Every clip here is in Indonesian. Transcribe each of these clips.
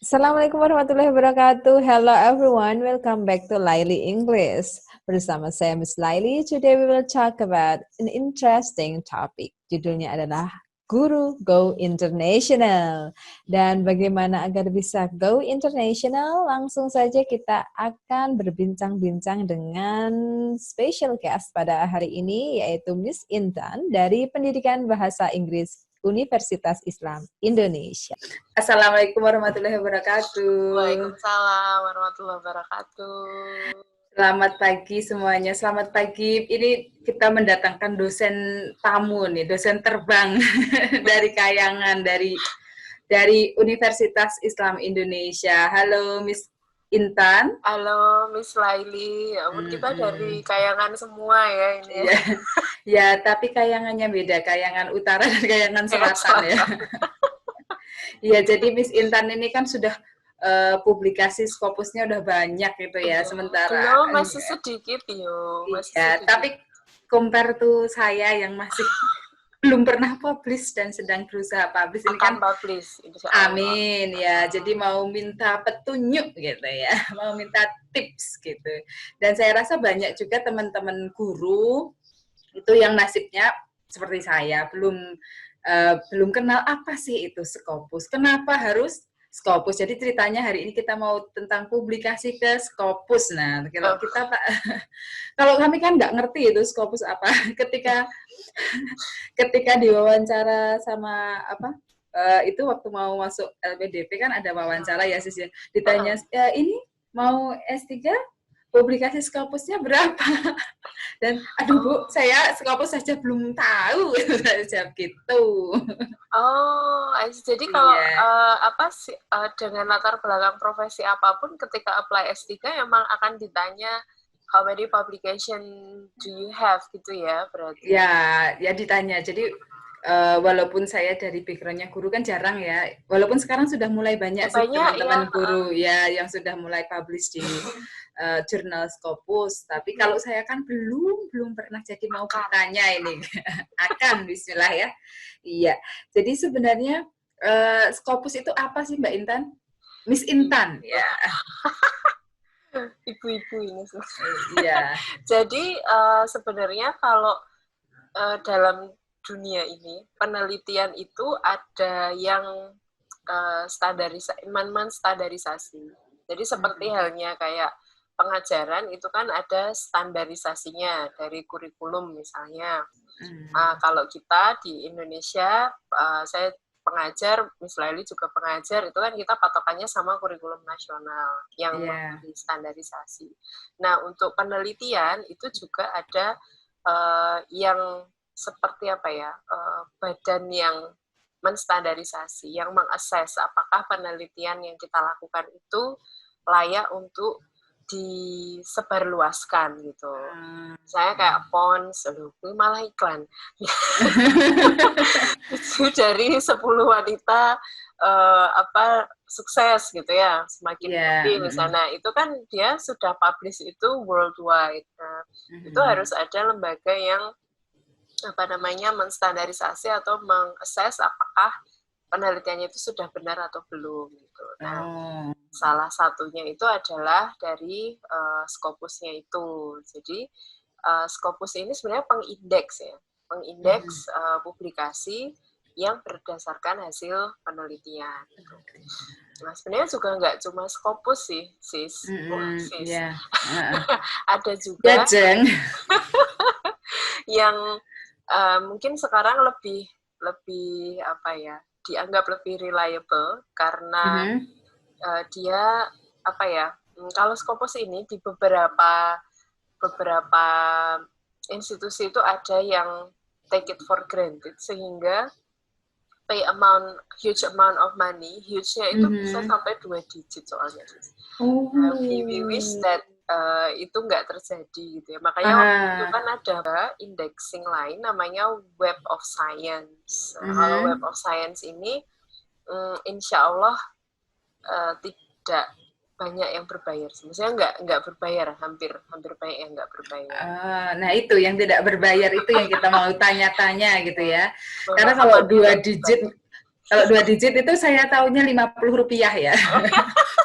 Assalamualaikum warahmatullahi wabarakatuh. Hello everyone, welcome back to Laili English. Bersama saya Miss Laili, today we will talk about an interesting topic. Judulnya adalah Guru Go International. Dan bagaimana agar bisa go international? Langsung saja kita akan berbincang-bincang dengan special guest pada hari ini, yaitu Miss Intan dari Pendidikan Bahasa Inggris Universitas Islam Indonesia. Assalamualaikum warahmatullahi wabarakatuh. Waalaikumsalam warahmatullahi wabarakatuh. Selamat pagi semuanya. Selamat pagi. Ini kita mendatangkan dosen tamu nih, dosen terbang dari Kayangan, dari Universitas Islam Indonesia. Halo Miss Intan. Halo Miss Laili. Ya ampun, kita dari Kayangan semua ya ini. Ya, tapi Kayangannya beda. Kayangan Utara dan Kayangan Selatan ya. Iya, jadi Miss Intan ini kan sudah publikasi Scopusnya udah banyak gitu ya, sementara belum, masih sedikit yo. Iya, tapi compare to saya yang masih belum pernah publish dan sedang berusaha publish ini kan publish. Amin ya. Jadi mau minta petunjuk gitu ya, mau minta tips gitu. Dan saya rasa banyak juga teman-teman guru itu yang nasibnya seperti saya belum kenal apa sih itu Scopus. Kenapa harus Scopus? Jadi ceritanya hari ini kita mau tentang publikasi ke Scopus. Nah, kalau kita kalau kami kan nggak ngerti itu Scopus apa. Ketika diwawancara sama itu waktu mau masuk LPDP kan ada wawancara ya Sis ya. Ditanya ini mau S3 publikasi Scopusnya berapa? Dan aduh Bu, saya Scopus saja belum tahu. Saya jawab gitu. Jadi kalau dengan latar belakang profesi apapun ketika apply S3 emang akan ditanya how many publication do you have gitu ya berarti. Ya ditanya. Jadi walaupun saya dari background-nya guru kan jarang ya. Walaupun sekarang sudah mulai banyak sih teman-teman guru ya yang sudah mulai publish di jurnal Scopus. Tapi kalau saya kan belum pernah, jadi mau bertanya ini. Akan, bismillah ya. Iya. Jadi sebenarnya Scopus itu apa sih Mbak Intan? Miss Intan ya. Ibu-ibu ini. Iya. Jadi sebenarnya kalau dalam dunia ini penelitian itu ada yang standarisasi. Jadi seperti halnya kayak pengajaran itu kan ada standarisasinya dari kurikulum misalnya. Kalau kita di Indonesia, saya pengajar, Miss Laili juga pengajar, itu kan kita patokannya sama kurikulum nasional yang standarisasi. Nah, untuk penelitian itu juga ada yang seperti badan yang menstandarisasi, yang mengakses apakah penelitian yang kita lakukan itu layak untuk disebarluaskan gitu. Saya kayak Pons, malah iklan. Itu dari 10 wanita sukses gitu ya, semakin penting misalnya. Itu kan dia sudah publish itu worldwide. Nah, itu harus ada lembaga yang menstandarisasi atau mengakses apakah penelitiannya itu sudah benar atau belum gitu. Nah, salah satunya itu adalah dari Scopusnya itu. Jadi Scopus ini sebenarnya pengindeks publikasi yang berdasarkan hasil penelitian. Gitu. Nah, sebenarnya juga nggak cuma Scopus sih, sis. Ada juga yang mungkin sekarang lebih dianggap lebih reliable karena dia kalau Scopus ini di beberapa institusi itu ada yang take it for granted sehingga pay huge amount of money, huge-nya itu bisa sampai 2 digit soalnya. We wish that itu nggak terjadi gitu ya. Makanya waktu itu kan ada indexing lain namanya Web of Science. Kalau Web of Science ini insya Allah tidak banyak yang berbayar. Maksudnya nggak berbayar, hampir banyak yang nggak berbayar. Nah itu yang tidak berbayar itu yang kita mau tanya-tanya gitu ya. Karena kalau 2 digit Kalau 2 digit itu saya taunya Rp50 ya.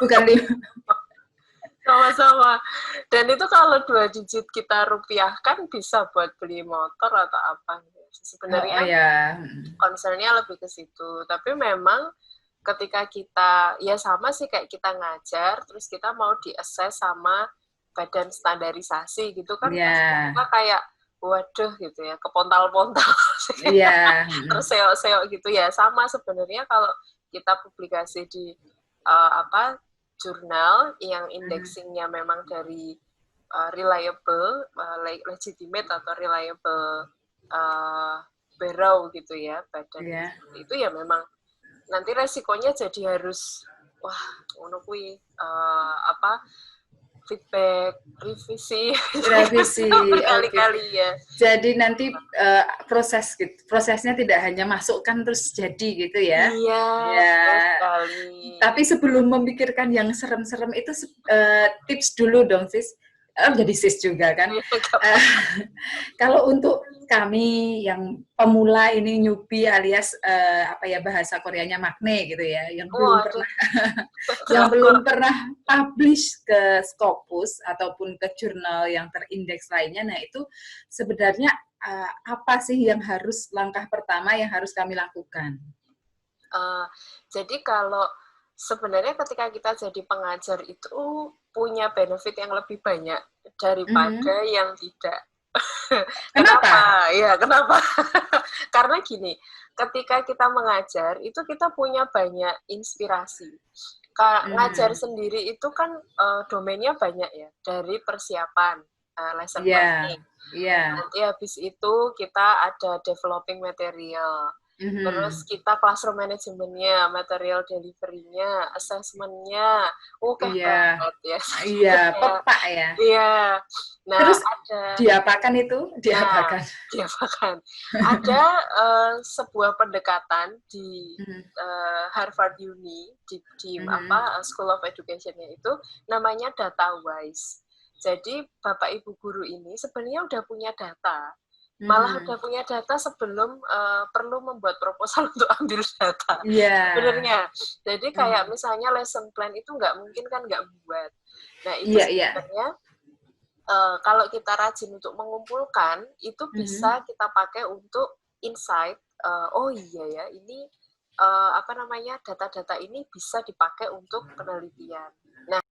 Bukan 5. Sama-sama. Dan itu kalau 2 digit kita rupiahkan bisa buat beli motor atau apa. Sebenarnya Ya. concernnya lebih ke situ. Tapi memang ketika kita, ya sama sih kayak kita ngajar, terus kita mau di-assess sama badan standarisasi gitu kan, kita kayak, waduh gitu ya, kepontal-pontal, terseok-seok gitu ya. Sama sebenarnya kalau kita publikasi di jurnal yang indexingnya memang dari reliable, legitimate atau reliable bureau gitu ya, badan itu ya memang nanti resikonya jadi harus ngono kuwi feedback, revisi berkali-kali ya. Jadi nanti prosesnya tidak hanya masukkan terus jadi gitu ya. Iya, sekali. Tapi sebelum memikirkan yang serem-serem itu tips dulu dong sis. Jadi sis juga kan. Kalau untuk kami yang pemula ini newbie alias bahasa Koreanya makne gitu ya, yang belum pernah publish ke Scopus ataupun ke jurnal yang terindeks lainnya. Nah, itu sebenarnya apa sih yang langkah pertama yang harus kami lakukan? Jadi kalau sebenarnya ketika kita jadi pengajar itu punya benefit yang lebih banyak daripada yang tidak. Kenapa? Kenapa? Karena gini, ketika kita mengajar itu kita punya banyak inspirasi. Ngajar sendiri itu kan domainnya banyak ya, dari persiapan lesson planning. Nanti habis itu kita ada developing material. Terus kita classroom manajemennya, material delivery-nya, assessment-nya, banget ya. Iya, pepak ya. Iya. Nah, terus ada diapakan itu? Diapakan. Ada sebuah pendekatan di Harvard Uni di School of Education-nya itu namanya data wise. Jadi Bapak Ibu guru ini sebenarnya udah punya data. Malah udah punya data sebelum perlu membuat proposal untuk ambil data. Sebenarnya. Jadi kayak misalnya lesson plan itu nggak mungkin kan nggak buat. Nah itu sebenarnya kalau kita rajin untuk mengumpulkan, itu bisa kita pakai untuk insight. Ini data-data ini bisa dipakai untuk penelitian. Nah